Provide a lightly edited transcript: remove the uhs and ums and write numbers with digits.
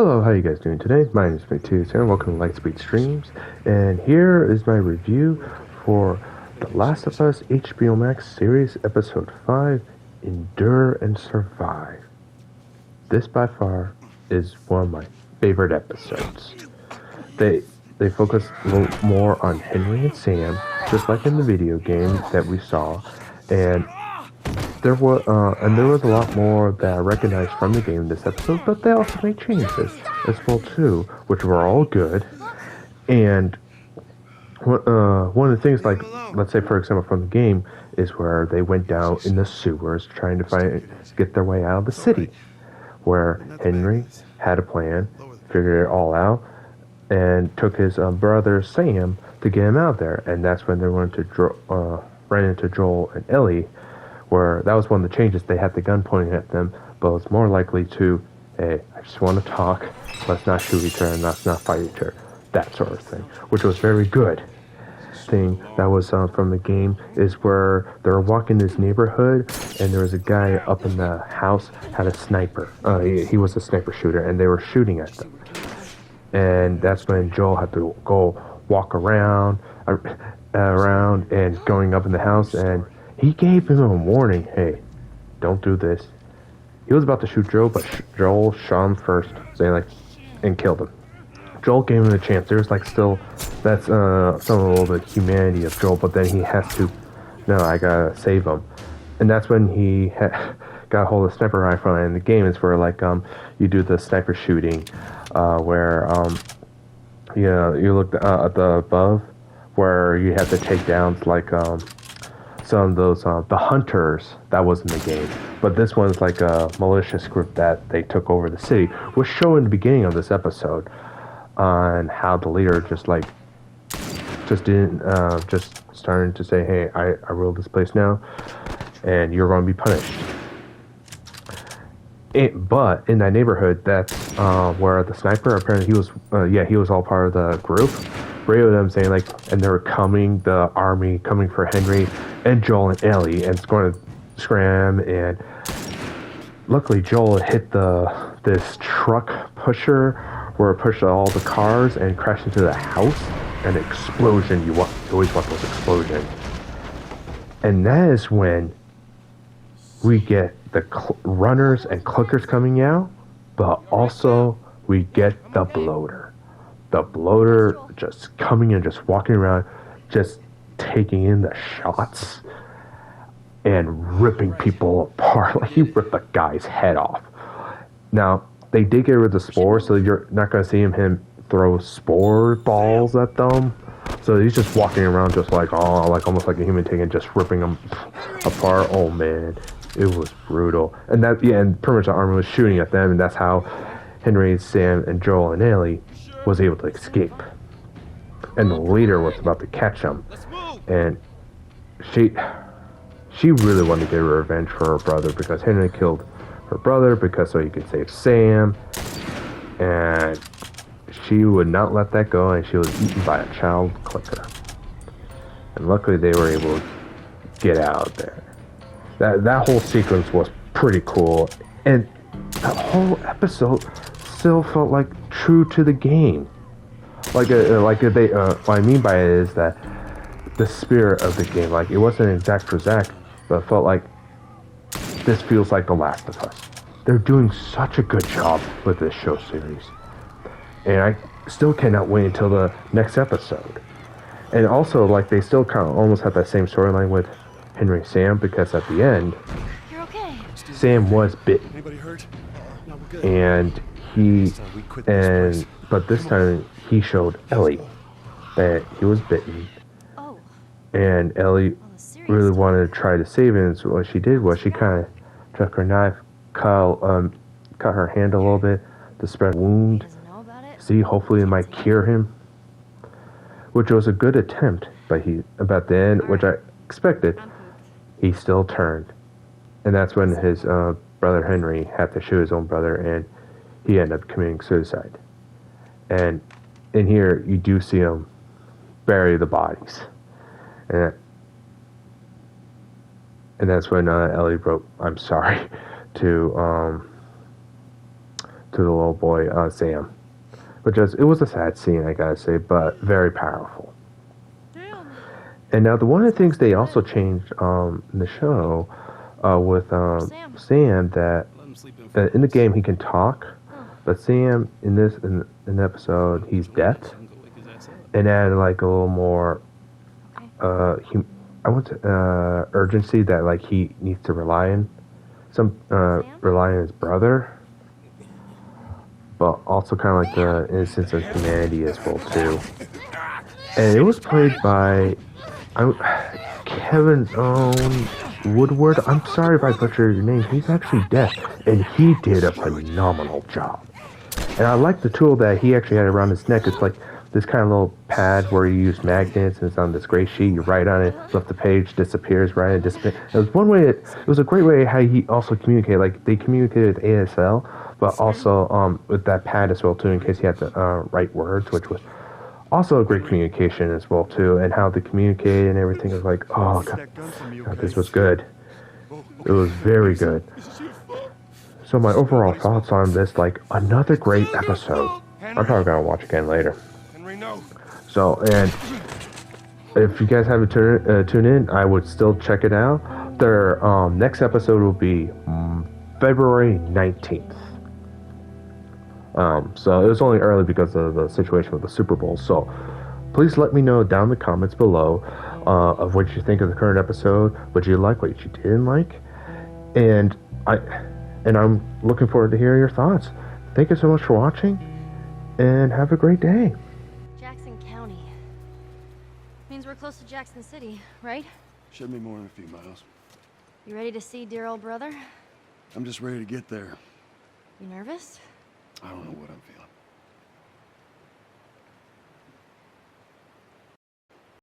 Hello, how you guys doing today? My name is Matthews and welcome to Lightspeed Streams. And here is my review for The Last of Us HBO Max series episode 5, Endure and Survive. This by far is one of my favorite episodes. They focus a little more on Henry and Sam, just like in the video game that we saw, and there was a lot more that I recognized from the game in this episode, but they also made changes as well too, which were all good. And one of the things, like let's say for example from the game, is where they went down in the sewers trying to get their way out of the city, where Henry had a plan, figured it all out, and took his brother Sam to get him out there, and that's when they went to ran into Joel and Ellie. Where that was one of the changes. They had the gun pointing at them, but it's more likely to, hey, I just want to talk, let's not shoot each other, let's not fight each other, that sort of thing, which was very good. Thing that was from the game is where they were walking this neighborhood, and there was a guy up in the house, had a sniper. He was a sniper shooter, and they were shooting at them. And that's when Joel had to go walk around and going up in the house, and he gave him a warning, hey, don't do this. He was about to shoot Joel, but Joel shot him first, saying and killed him. Joel gave him a chance. There's that's some of the humanity of Joel, but then he has to, no, I gotta save him. And that's when he got a hold of the sniper rifle, and the game is where you do the sniper shooting, where you look at the above, where you have to take down some of those the hunters that was in the game, but this one's like a malicious group that they took over the city, was shown in the beginning of this episode on how the leader just started to say, hey, I rule this place now and you're going to be punished. But in that neighborhood, that's where the sniper, apparently he was all part of the group, radioed them saying and they were the army coming for Henry and Joel and Ellie, and it's going to scram. And luckily Joel hit this truck pusher where it pushed all the cars and crashed into the house. An explosion, you always want those explosions. And that is when we get the runners and clickers coming out, but also we get the bloater. The bloater just coming in, just walking around, just taking in the shots and ripping people apart. Like he ripped the guy's head off. Now, they did get rid of the spores, so you're not going to see him throw spore balls at them. So he's just walking around just almost like a human taking, just ripping them apart. Oh man, it was brutal. And and pretty much the army was shooting at them, and that's how Henry, Sam, and Joel and Ellie was able to escape. And the leader was about to catch them, and she really wanted to get revenge for her brother, because Henry killed her brother so he could save Sam, and she would not let that go, and she was eaten by a child clicker. And luckily they were able to get out of there. That whole sequence was pretty cool, and the whole episode still felt like true to the game. What I mean by it is that the spirit of the game, it wasn't exact for exact, but it felt like this feels like The Last of Us. They're doing such a good job with this show series, and I still cannot wait until the next episode. And also, they still kind of almost have that same storyline with Henry and Sam, because at the end, you're okay. Sam was bitten. Anybody hurt? No, we're good. And but this time he showed Ellie that he was bitten. Oh. And Ellie really wanted to try to save him. So what she did was she kind of took her knife, cut her hand a little bit to spread a wound. See, hopefully it might cure him. Which was a good attempt, but about the end, which I expected, he still turned. And that's when his brother Henry had to shoot his own brother, and he ended up committing suicide. And in here, you do see him bury the bodies. And that's when Ellie wrote, I'm sorry, to to the little boy Sam, it was a sad scene, I gotta say, but very powerful. And now one of the things they also changed in the show with Sam that in the game he can talk, but Sam in the episode he's deaf, and added like a little more urgency that like he needs to rely on his brother, but also kind of like the innocence of humanity as well too. And it was played by Kevin's own Woodward. I'm sorry if I butchered your name. He's actually deaf, and he did a phenomenal job. And I like the tool that he actually had around his neck. It's like this kind of little pad where you use magnets, and it's on this gray sheet. You write on it, flip the page, disappears, write it, disappears. It was one way. It was a great way how he also communicated. Like they communicated with ASL, but also with that pad as well too, in case he had to write words, which was also a great communication as well too. And how they communicated and everything was like, oh god, this was good. It was very good. So my overall thoughts on this, like another great episode. I'm probably gonna watch again later. So, and if you guys haven't tuned in, I would still check it out. Their next episode will be February 19th. So it was only early because of the situation with the Super Bowl. So please let me know down in the comments below of what you think of the current episode, what you like, what you didn't like, and I'm looking forward to hearing your thoughts. Thank you so much for watching, and have a great day. Jackson County. Means we're close to Jackson City, right? Should be more than a few miles. You ready to see dear old brother? I'm just ready to get there. You nervous? I don't know what I'm feeling.